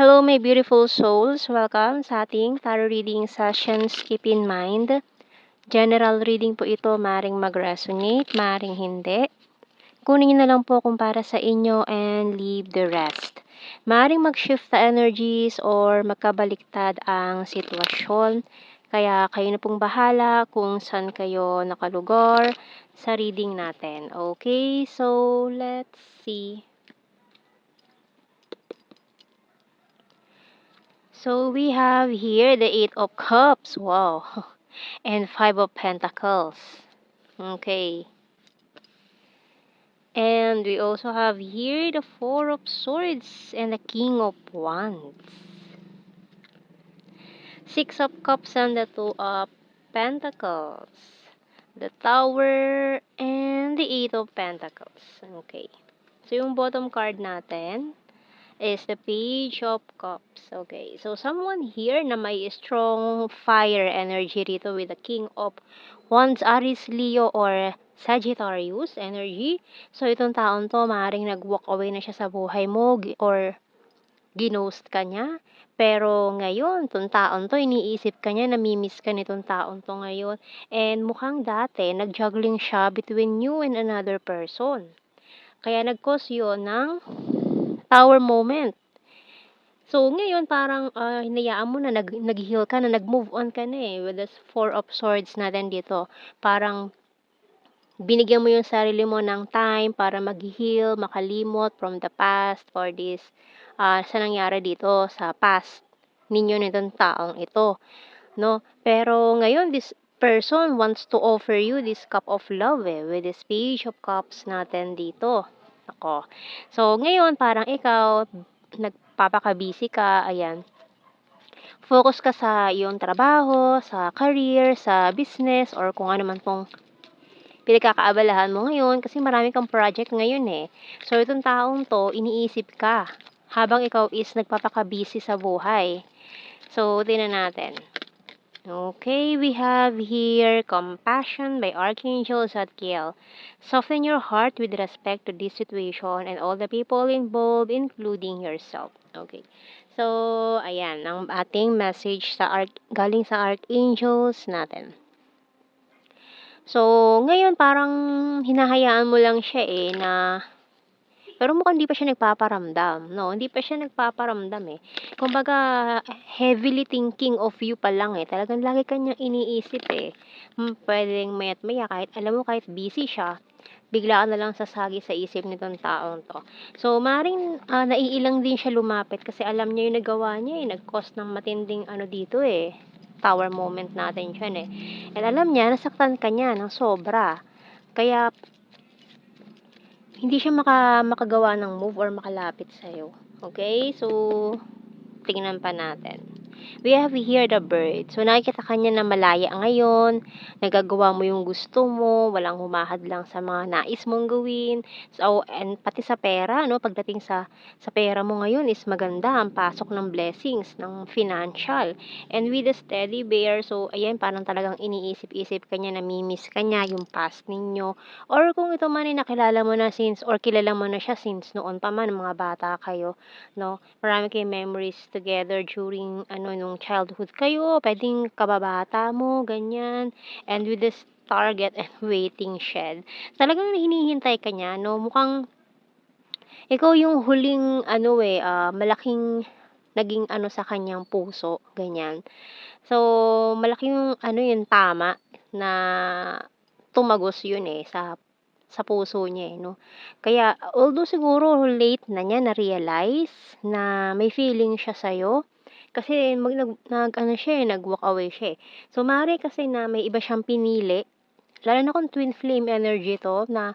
Hello, my beautiful souls. Welcome sa ating tarot reading sessions. Keep in mind, general reading po ito, maring mag-resonate, maring hindi. Kunin niyo na lang po kung para sa inyo and leave the rest. Maring mag-shift sa energies or magkabaliktad ang sitwasyon. Kaya kayo na pong bahala kung saan kayo nakalugar sa reading natin. Okay, so let's see. So we have here the Eight of Cups. Wow. And Five of Pentacles. Okay. And we also have here the Four of Swords and the King of Wands. Six of Cups and the Two of Pentacles. The Tower and the Eight of Pentacles. Okay. So yung bottom card natin is the Page of Cups. Okay, so someone here na may strong fire energy rito with the King of Wands, Aries, Leo, or Sagittarius energy. So, itong taon to, maaaring nag-walk away na siya sa buhay mo or ginost ka niya. Pero ngayon, itong taon to, iniisip ka niya, namimiss ka nitong taon to ngayon. And mukhang dati, nag-juggling siya between you and another person. Kaya nag-cause yun ng tower moment. So, ngayon parang hinayaan mo na nag-heal ka na, nag-move on ka na eh with the Four of Swords natin dito. Parang binigyan mo yung sarili mo ng time para mag-heal, makalimot from the past or this sa nangyari dito sa past ninyo nitong taong ito, no? Pero ngayon this person wants to offer you this cup of love with this Page of Cups natin dito. Ako. So, ngayon parang ikaw nagpapaka-busy ka, ayan. Focus ka sa iyong trabaho, sa career, sa business, or kung ano man pong pinagkakaabalahan mo ngayon kasi marami kang project ngayon eh. So, itong taong to, iniisip ka habang ikaw is nagpapaka-busy sa buhay. So, tingnan natin. Okay, we have here Compassion by Archangel Zadkiel. Soften your heart with respect to this situation and all the people involved, including yourself. Okay. So, ayan, ang ating message galing sa Archangels natin. So, ngayon parang hinahayaan mo lang siya eh na pero mukhang hindi pa siya nagpaparamdam, no? Hindi pa siya nagpaparamdam eh. Kumbaga, heavily thinking of you pa lang eh. Talagang lagi kanyang iniisip eh. Pwedeng maya't maya, kahit alam mo, kahit busy siya, bigla ka na lang sasagi sa isip nitong taong to. So, maring naiilang din siya lumapit kasi alam niya yung nagawa niya eh. Nag-cause ng matinding ano dito eh. Tower moment natin siya eh. And alam niya, nasaktan ka niya ng sobra. Kaya, hindi siya makagawa ng move or makalapit sa'yo. Okay? So, tingnan pa natin. We have here the bird. So, nakikita ka niya na malaya ngayon, nagagawa mo yung gusto mo, walang humahad lang sa mga nais mong gawin. So, and pati sa pera, no, pagdating sa pera mo ngayon is maganda ang pasok ng blessings, ng financial. And with the steady bear, so, ayan, parang talagang iniisip-isip ka niya, namimiss ka niya, yung past ninyo. Or kung ito man ay nakilala mo na since, or kilala mo na siya since noon pa man, mga bata kayo, no, marami kayong memories together during nung childhood kayo, pwedeng kababata mo, ganyan. And with this target and waiting shed, talagang hinihintay ka niya, no? Mukhang ikaw yung huling malaking naging sa kanyang puso, ganyan. So, malaking yung tama na tumagos yun eh sa puso niya eh, no? Kaya, although siguro late na niya na-realize na may feeling siya sa'yo, kasi nag-walk away siya eh. So, maaari kasi na may iba siyang pinili, lalo na kung twin flame energy to, na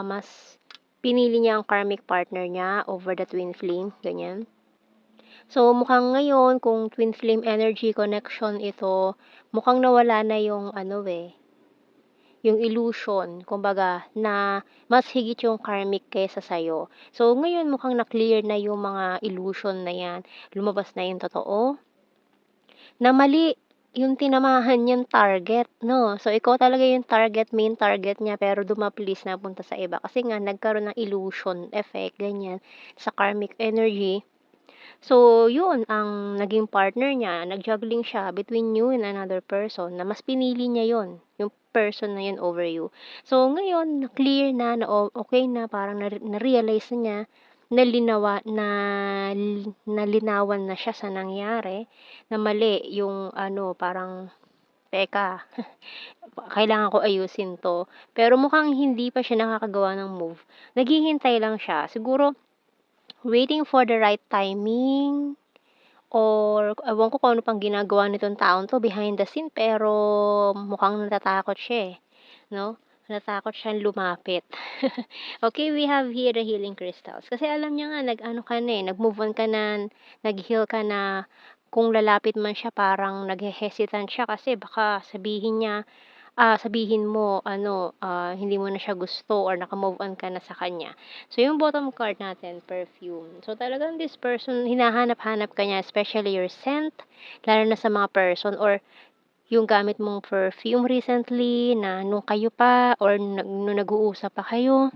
mas pinili niya ang karmic partner niya over the twin flame, ganyan. So, mukhang ngayon, kung twin flame energy connection ito, mukhang nawala na yung yung illusion, kumbaga, na mas higit yung karmic kaysa sa'yo. So, ngayon mukhang na-clear na yung mga illusion na yan. Lumabas na yung totoo. Na mali yung tinamahan niyang target, no? So, ikaw talaga yung main target niya, pero dumaplis na punta sa iba. Kasi nga, nagkaroon ng illusion effect, ganyan, sa karmic energy. So, yun ang naging partner niya, nag-juggling siya between you and another person na mas pinili niya yun, yung person na yun over you. So, ngayon na-clear na okey na, parang na-realize na niya, nalinawan na siya sa nangyari, na mali yung ano, parang, "Teka, kailangan ko ayusin 'to." Pero mukhang hindi pa siya nakakagawa ng move, naghihintay lang siya. Siguro waiting for the right timing or ewan ko kung ano pang ginagawa nitong taong 'to behind the scene, pero mukhang natatakot siya, eh, 'no? Natatakot siyang lumapit. Okay, we have here the healing crystals. Kasi alam niya nga nag-ano ka na, eh, nag-move on ka na, nag-heal ka na. Kung lalapit man siya parang naghe-hesitant siya kasi baka sabihin mo ano, hindi mo na siya gusto or naka-move on ka na sa kanya. So, yung bottom card natin, perfume. So, talagang this person, hinahanap-hanap ka niya, especially your scent, lalo na sa mga person or yung gamit mong perfume recently na nung kayo pa or nung nag-uusap pa kayo.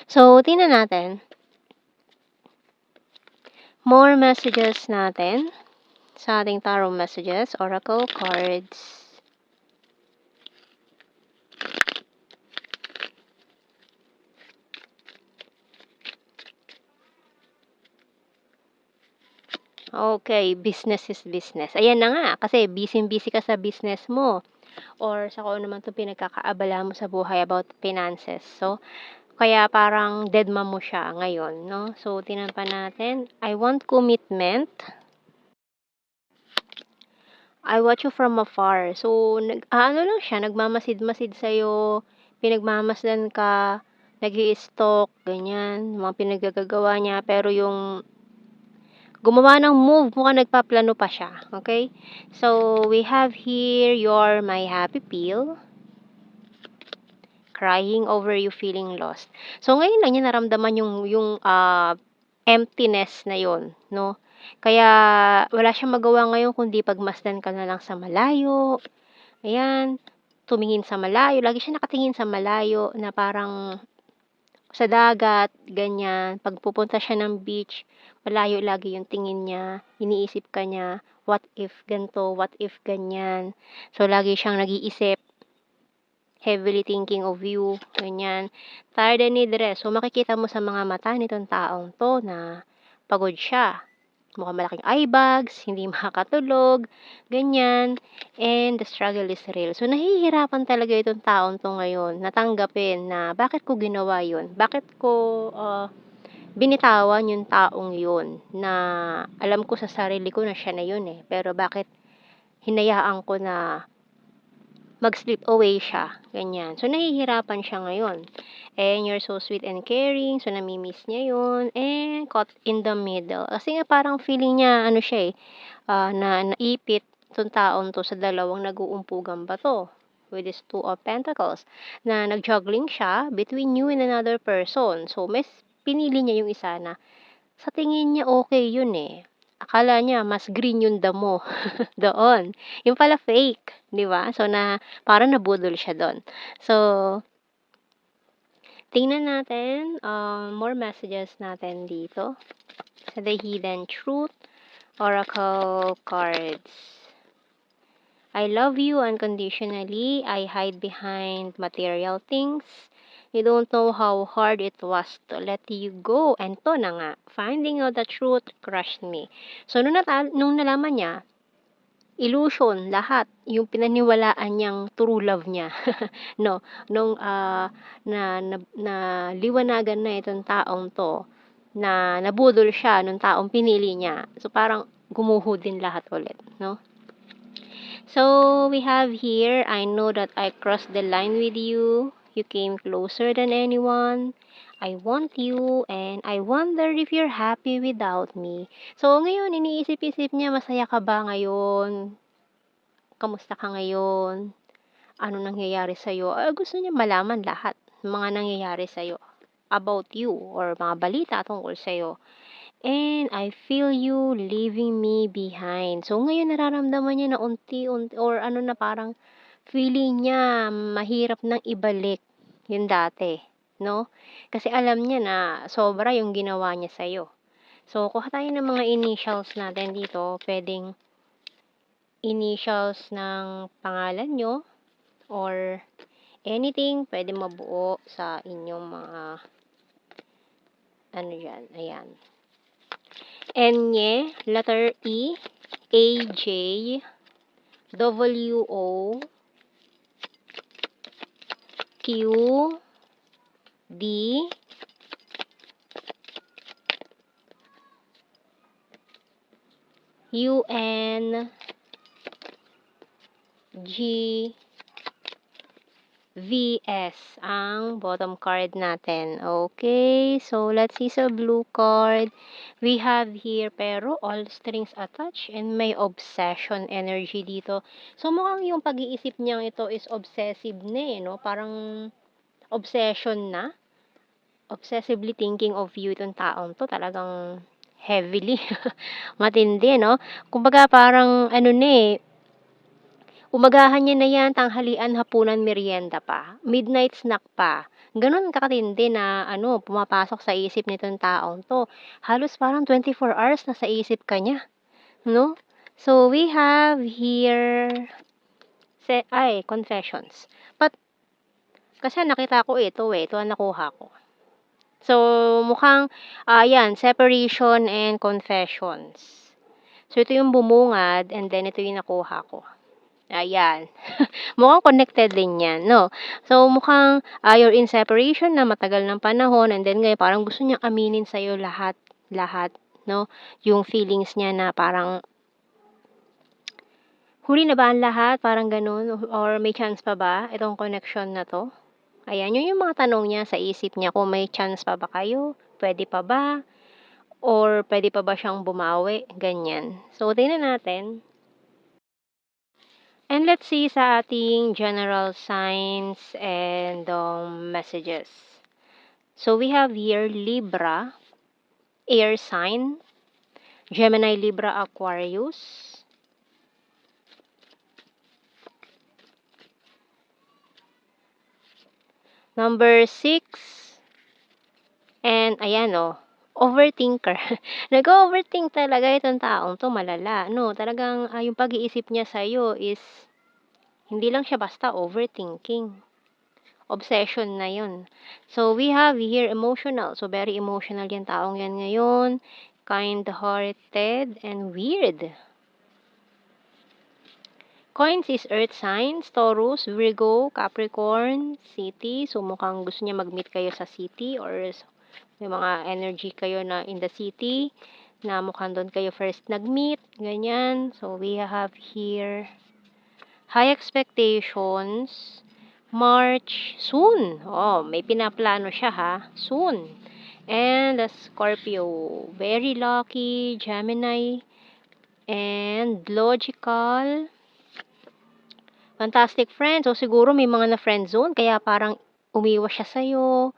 So, tingnan natin. More messages natin sa ating tarot messages, oracle cards. Okay, business is business. Ayan na nga, kasi busy-busy ka sa business mo or sa kung ano man 'tong pinagkakaabalahan mo sa buhay about finances. So, kaya parang dedma mo siya ngayon, 'no? So, tingnan pa natin. I want commitment. I watch you from afar. So, ano lang siya, nagmamasid-masid sa'yo, pinagmamasdan ka, nag-i-stalk, ganyan, mga pinaggagagawa niya. Pero yung gumawa ng move, mukhang nagpaplano pa siya, okay? So, we have here your my happy pill, crying over you feeling lost. So, ngayon lang niya naramdaman yung emptiness na yon, 'no? Kaya wala siyang magawa ngayon kundi pagmasdan ka na lang sa malayo, ayan, tumingin sa malayo, lagi siya nakatingin sa malayo na parang sa dagat, ganyan. 'Pag pupunta siya ng beach, malayo lagi yung tingin niya, iniisip ka niya, what if gan'to, what if ganyan. So, lagi siyang nag-iisip, heavily thinking of you, ganyan. Tired and need rest. So, makikita mo sa mga mata nitong taong 'to na pagod siya. Mukhang malaking eye bags, hindi makakatulog, ganyan, and the struggle is real. So, nahihirapan talaga itong taong 'to ngayon na tanggapin na bakit ko ginawa yun, bakit ko, binitawan yung taong yun na alam ko sa sarili ko na siya na yun, eh, pero bakit hinayaan ko na mag-slip away siya, ganyan. So, nahihirapan siya ngayon. And you're so sweet and caring, so nami-miss niya yun, and caught in the middle. Kasi nga parang feeling niya ano siya, eh, na naipit 'tong taong 'to sa dalawang nag-uumpugang bato, with this Two of Pentacles, na nag-juggling siya between you and another person. So, pinili niya yung isa na sa tingin niya okay yun, eh. Akala niya mas green yung damo doon. Yung pala fake, 'di ba? So, parang nabudol siya dun. So, tingnan natin, more messages natin dito sa The Hidden Truth Oracle cards. I love you unconditionally. I hide behind material things. You don't know how hard it was to let you go. And to na nga, finding out the truth crushed me. So, nung nalaman niya, illusion lahat, yung pinaniwalaan niyang true love niya, 'no, nung, naliwanagan na itong taong 'to, na nabudol siya nung taong pinili niya. So, parang gumuho din lahat ulit, 'no? So, we have here, I know that I crossed the line with you. You came closer than anyone. I want you and I wonder if you're happy without me. So, ngayon iniisip-isip niya, masaya ka ba ngayon? Kamusta ka ngayon? Ano nangyayari sa'yo? Gusto niya malaman lahat ng mga nangyayari sa'yo, about you or mga balita tungkol sa'yo. And I feel you leaving me behind. So, ngayon nararamdaman niya na unti-unti or ano na parang feeling niya mahirap nang ibalik yung dati, 'no? Kasi alam niya na sobra yung ginawa niya sa'yo. So, kuha tayo ng mga initials natin dito. Pwedeng initials ng pangalan nyo or anything. Pwede mabuo sa inyong mga ano yan. Ayan. Enye, letter E, AJ, WO, Q, D, UN, G, VS ang bottom card natin. Okay, so let's see sa blue card. We have here, pero all strings attached and may obsession energy dito. So mukhang yung pag-iisip niyang ito is obsessive na no? Parang obsession na. Obsessively thinking of you itong taong to. Talagang heavily. Matindi, no? Kumbaga parang ano na umagahan niya na yan, tanghalian, hapunan, merienda pa. Midnight snack pa. Ganon kakatindi na pumapasok sa isip nitong taong to. Halos parang 24 hours na sa isip ka niya. No? So, we have here confessions. But, kasi nakita ko ito ang nakuha ko. So, mukhang, separation and confessions. So, ito yung bumungad and then ito yung nakuha ko. Ayan. Mukhang connected din yan, no? So, mukhang you're in separation na matagal ng panahon and then ngayon parang gusto niyang aminin sa'yo lahat, no? Yung feelings niya na parang huli na ba ang lahat? Parang ganun. Or may chance pa ba itong connection na to? Ayan, yun yung mga tanong niya sa isip niya kung may chance pa ba kayo? Pwede pa ba? Or pwede pa ba siyang bumawi? Ganyan. So, tingnan natin. And let's see sa ating general signs and messages. So we have here Libra, air sign, Gemini, Libra, Aquarius, number 6, and ayan overthinker. Nag-overthink talaga itong taong to, malala. No, talagang yung pag-iisip niya sa'yo is hindi lang siya basta overthinking. Obsession na yun. So, we have here emotional. So, very emotional yung taong yan ngayon. Kind-hearted and weird. Coins is earth signs, Taurus, Virgo, Capricorn, city. So, mukhang gusto niya mag-meet kayo sa city or may mga energy kayo na in the city na mukhang doon kayo first nag-meet. Ganyan. So, we have here high expectations, March, soon. Oh, may pinaplano siya ha. Soon. And the Scorpio, very lucky, Gemini, and logical. Fantastic friend. So, siguro may mga na-friend zone, kaya parang umiwas siya sa'yo.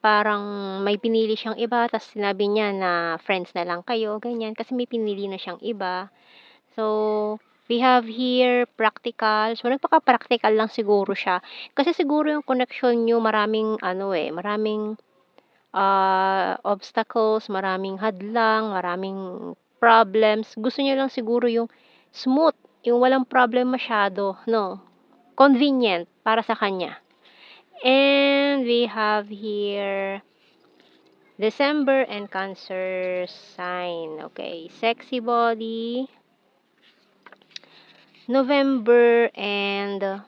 Parang may pinili siyang iba, tapos sinabi niya na friends na lang kayo, ganyan. Kasi may pinili na siyang iba. So, we have here practical. So, nagpaka-practical lang siguro siya. Kasi siguro yung connection nyo, maraming maraming obstacles, maraming hadlang, maraming problems. Gusto niya lang siguro yung smooth, yung walang problem masyado, no? Convenient para sa kanya. And we have here December and Cancer sign. Okay, sexy body. November and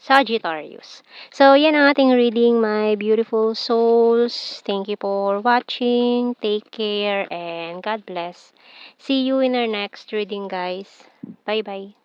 Sagittarius. So, yan ang ating reading, my beautiful souls. Thank you for watching. Take care and God bless. See you in our next reading, guys. Bye-bye.